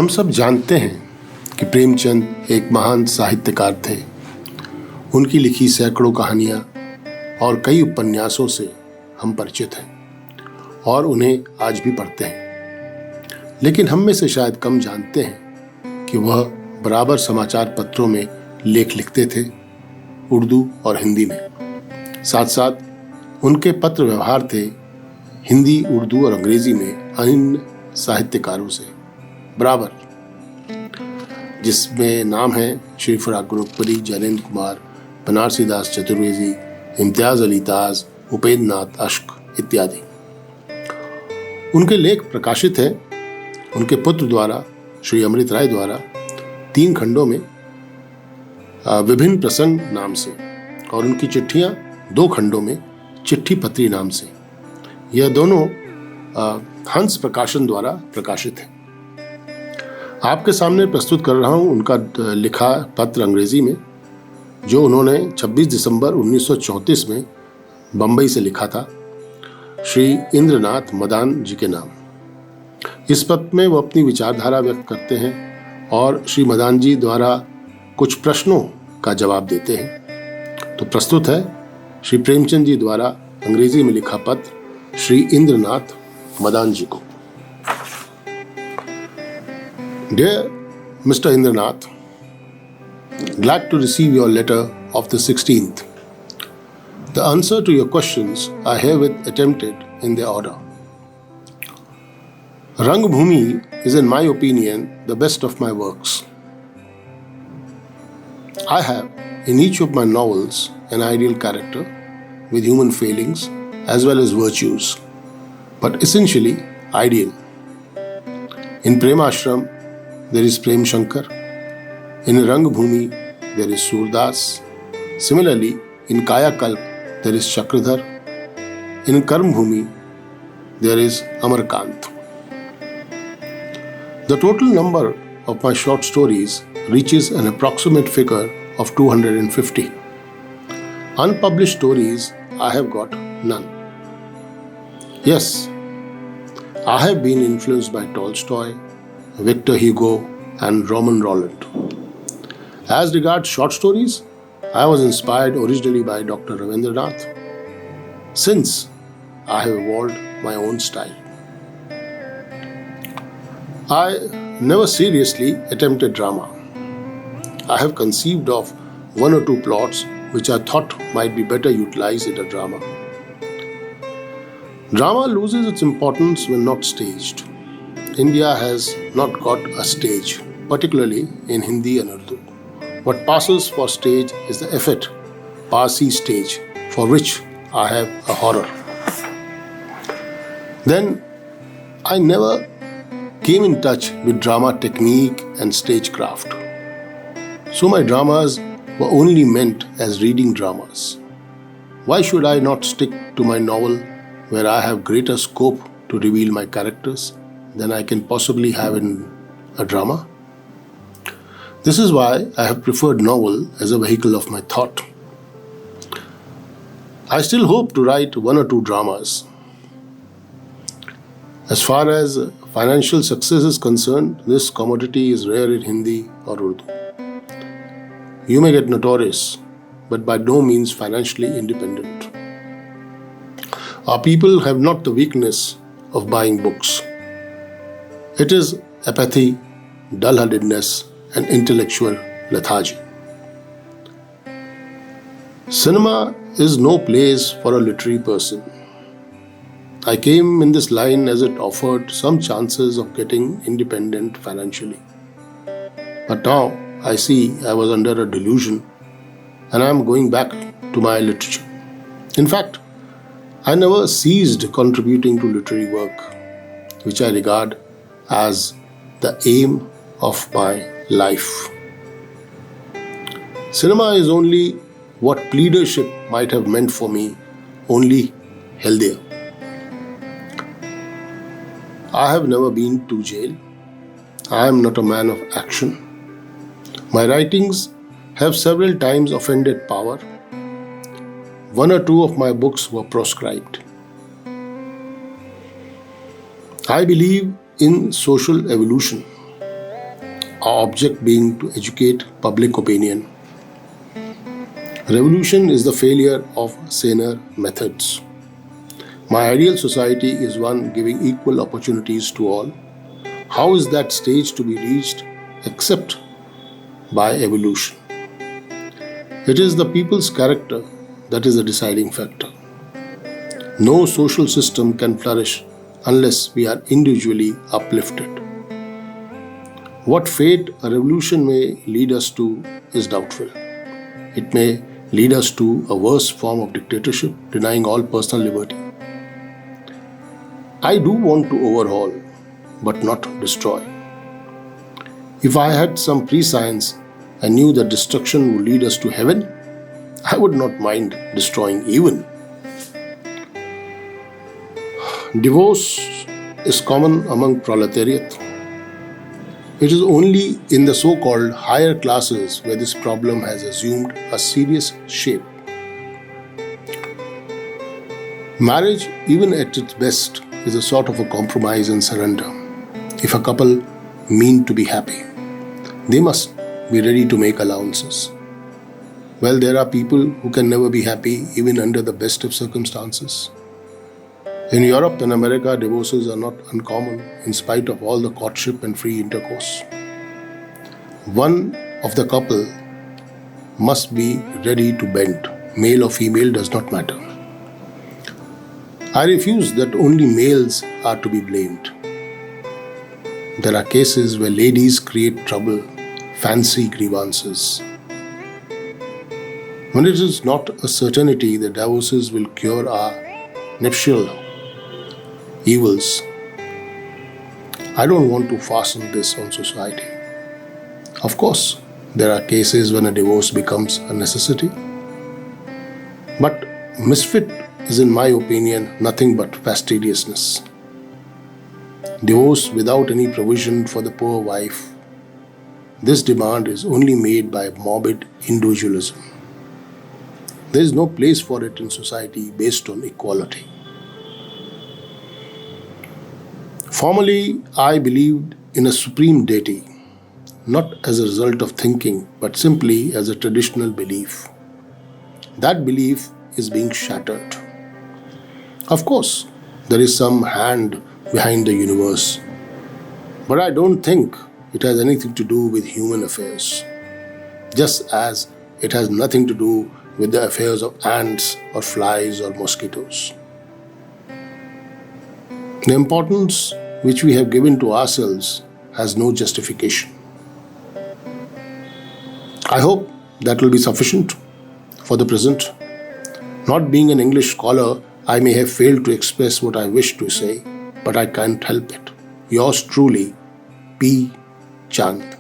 हम सब जानते हैं कि प्रेमचंद एक महान साहित्यकार थे। उनकी लिखी सैकड़ों कहानियाँ और कई उपन्यासों से हम परिचित हैं और उन्हें आज भी पढ़ते हैं। लेकिन हम में से शायद कम जानते हैं कि वह बराबर समाचार पत्रों में लेख लिखते थे, उर्दू और हिंदी में। साथ साथ उनके पत्र व्यवहार थे हिंदी, उर्दू और अंग्रेजी में अन्य साहित्यकारों से बराबर, जिसमें नाम है श्री फराक गुरुपुरी, जैनेन्द्र कुमार, बनारसी दास चतुर्वेदी, इम्तियाज अली ताज, उपेंद्र नाथ अश्क इत्यादि। उनके लेख प्रकाशित हैं उनके पुत्र द्वारा, श्री अमृत राय द्वारा, 3 खंडों में विभिन्न प्रसंग नाम से, और उनकी चिट्ठियां 2 खंडों में चिट्ठी पत्री नाम से। यह दोनों हंस प्रकाशन द्वारा प्रकाशित है। आपके सामने प्रस्तुत कर रहा हूं उनका लिखा पत्र अंग्रेजी में, जो उन्होंने 26 दिसंबर 1934 में बंबई से लिखा था, श्री इंद्रनाथ मदान जी के नाम। इस पत्र में वो अपनी विचारधारा व्यक्त करते हैं और श्री मदान जी द्वारा कुछ प्रश्नों का जवाब देते हैं। तो प्रस्तुत है श्री प्रेमचंद जी द्वारा अंग्रेजी में लिखा पत्र श्री इंद्रनाथ मदान जी को। Dear Mr. Indranath, glad to receive your letter of the 16th. The answer to your questions are herewith attempted in their order. Rangbhumi is, in my opinion, the best of my works. I have, in each of my novels, an ideal character with human failings as well as virtues, but essentially ideal. In Premashram, there is Prem Shankar. In Rangbhumi, there is Surdas. Similarly, in Kaya Kalp, there is Chakradhar. In Karmbhumi, there is Amarkant. The total number of my short stories reaches an approximate figure of 250. Unpublished stories, I have got none. Yes, I have been influenced by Tolstoy, Victor Hugo and Roman Roland. As regards short stories, I was inspired originally by Dr. Ravindranath. Since I have evolved my own style. I never seriously attempted drama. I have conceived of 1 or 2 plots which I thought might be better utilized in a drama. Drama loses its importance when not staged. India has not got a stage, particularly in Hindi and Urdu. What passes for stage is the effete Parsi stage, for which I have a horror. Then I never came in touch with drama technique and stagecraft. So my dramas were only meant as reading dramas. Why should I not stick to my novel, where I have greater scope to reveal my characters than I can possibly have in a drama? This is why I have preferred novel as a vehicle of my thought. I still hope to write 1 or 2 dramas. As far as financial success is concerned, this commodity is rare in Hindi or Urdu. You may get notorious, but by no means financially independent. Our people have not the weakness of buying books. It is apathy, dull-headedness, and intellectual lethargy. Cinema is no place for a literary person. I came in this line as it offered some chances of getting independent financially. But now I see I was under a delusion and I am going back to my literature. In fact, I never ceased contributing to literary work, which I regard as the aim of my life. Cinema is only what pleadership might have meant for me, only healthier. I have never been to jail. I am not a man of action. My writings have several times offended power. 1 or 2 of my books were proscribed. I believe in social evolution. our object being to educate public opinion. Revolution is the failure of saner methods. My ideal society is one giving equal opportunities to all. How is that stage to be reached except by evolution? It is the people's character that is the deciding factor. No social system can flourish unless we are individually uplifted. What fate a revolution may lead us to is doubtful. It may lead us to a worse form of dictatorship, denying all personal liberty. I do want to overhaul, but not destroy. If I had some prescience and knew that destruction would lead us to heaven, I would not mind destroying even. Divorce is common among proletariat. It is only in the so-called higher classes where this problem has assumed a serious shape. Marriage, even at its best, is a sort of a compromise and surrender. If a couple mean to be happy, they must be ready to make allowances. Well, there are people who can never be happy even under the best of circumstances. In Europe and America, divorces are not uncommon in spite of all the courtship and free intercourse. One of the couple must be ready to bend. Male or female does not matter. I refuse that only males are to be blamed. There are cases where ladies create trouble, fancy grievances. When it is not a certainty that divorces will cure our nuptial evils, I don't want to fasten this on society. Of course, there are cases when a divorce becomes a necessity. But misfit is, in my opinion, nothing but fastidiousness. Divorce without any provision for the poor wife. This demand is only made by morbid individualism. There is no place for it in society based on equality. Formerly, I believed in a supreme deity, not as a result of thinking, but simply as a traditional belief. That belief is being shattered. Of course, there is some hand behind the universe, but I don't think it has anything to do with human affairs, just as it has nothing to do with the affairs of ants or flies or mosquitoes. The importance which we have given to ourselves has no justification. I hope that will be sufficient for the present. Not being an English scholar, I may have failed to express what I wish to say, but I can't help it. Yours truly, P. Chand.